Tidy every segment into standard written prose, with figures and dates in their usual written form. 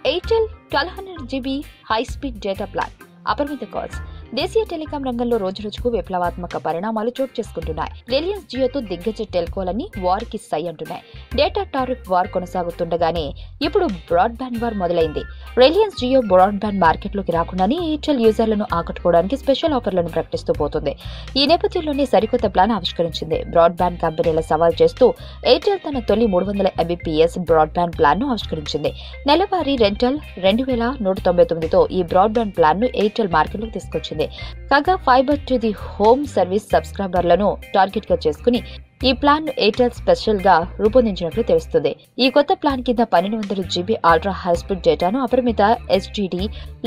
Airtel 1200 GB high-speed data plan. అపరిమిత calls. దేశీయ telecom రంగంలో రోజురోజుకు విప్లవాత్మక పరిణామాలు చోటు చేసుకుంటున్నాయి. రిలయన్స్ జియోతో దిగ్గజ టెల్కోలన్నీ వార్కి సై అంటున్నాయి. డేటా టారిఫ్ వార్ కొనసాగుతుండగానే ఇప్పుడు బ్రాడ్బ్యాండ్ వార్ మొదలైంది. రిలయన్స్ జియో బ్రాడ్బ్యాండ్ మార్కెట్లోకి రాకుండానే ఎయిర్టెల్ యూజర్లను ఆకట్టుకోవడానికి స్పెషల్ ఆఫర్లను ప్రకటిస్తూ పోతుంది. ఈ నేపథ్యంలోనే సరికొత్త ప్లాన్ ఆవిష్కరించింది. బ్రాడ్బ్యాండ్ కంపెనీల సవాల్ చేస్తూ ఎయిర్టెల్ తన తొలి 300 Mbps బ్రాడ్బ్యాండ్ ప్లాన్ ను ఆవిష్కరించింది. నెలవారీ రెంటల్ 2199తో ఈ బ్రాడ్బ్యాండ్ ప్లాన్ ను ఎయిర్టెల్ మార్కెట్లోకి తీసుకొచ్చింది. కాగా fibre to the home service సబ్స్క్రైబర్లను టార్గెట్ గా చేసుకుని ఈ ప్లాన్ ను ఎయిర్టెల్ స్పెషల్ గా రూపొందించినట్లు తెలుస్తుంది. ఈ కొత్త ప్లాన్ కింద 1200 GB అల్ట్రా హైస్పీడ్ డేటాను, అపరిమిత STD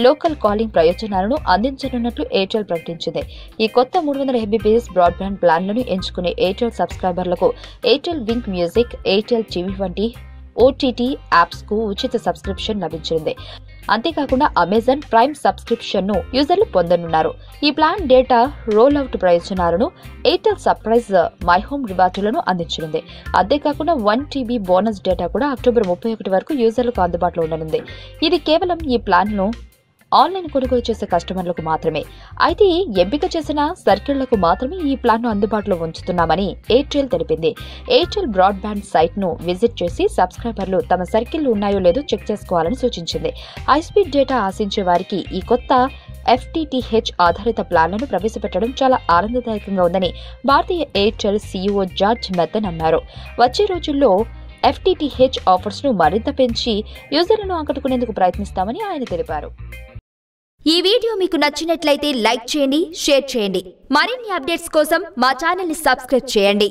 లోకల్ కాలింగ్ ప్రయోజనాలను అందించనున్నట్లు ఎయిర్టెల్ ప్రకటించింది. ఈ కొత్త 300 Mbps బ్రాడ్బ్యాండ్ ప్లాన్లను ఎంచుకునే ఎయిర్టెల్ సబ్స్క్రైబర్లకు Airtel Wink music, Airtel TV వంటి OTT యాప్స్ కు ఉచిత సబ్స్క్రిప్షన్ లభించింది. అంతేకాకుండా అమెజాన్ ప్రైమ్ సబ్స్క్రిప్షన్ ను యూజర్లు పొందనున్నారు. ఈ ప్లాన్ డేటా రోల్ అవుట్ ప్రయోజనాలను, ఎయిర్టెల్ సర్ప్రైజ్ మై హోమ్ రివార్డులను అందించనుంది. అంతేకాకుండా 1 TB బోనస్ డేటా కూడా అక్టోబర్ 31 వరకు యూజర్లకు అందుబాటులో ఉండనుంది. ఇది కేవలం ఈ ప్లాన్ ను ఆన్లైన్ కొనుగోలు చేసే కస్టమర్లకు మాత్రమే. అయితే ఎంపిక చేసిన సర్కిళ్లకు మాత్రమే ఈ ప్లాన్ ను అందుబాటులో ఉంచుతున్నామని ఎయిర్టెల్ తెలిపింది. ఎయిర్టెల్ బ్రాడ్బ్యాండ్ సైట్ ను విజిట్ చేసి సబ్స్క్రైబర్లు తమ సర్కిళ్లు ఉన్నాయో లేదో చెక్ చేసుకోవాలని సూచించింది. హైస్పీడ్ డేటా ఆశించే వారికి ఈ కొత్త FTTH ఆధారిత ప్లాన్లను ప్రవేశపెట్టడం చాలా ఆనందదాయకంగా ఉందని భారతీయ ఎయిర్టెల్ CEO జార్జ్ మెథన్ అన్నారు. వచ్చే రోజుల్లో FTTH ఆఫర్స్ ను మరింత పెంచి యూజర్లను ఆకట్టుకునేందుకు ప్రయత్నిస్తామని ఆయన తెలిపారు. ఈ వీడియో మీకు నచ్చినట్లయితే లైక్ చేయండి, షేర్ చేయండి. మరిన్ని అప్డేట్స్ కోసం మా ఛానల్ ని సబ్స్క్రైబ్ చేయండి.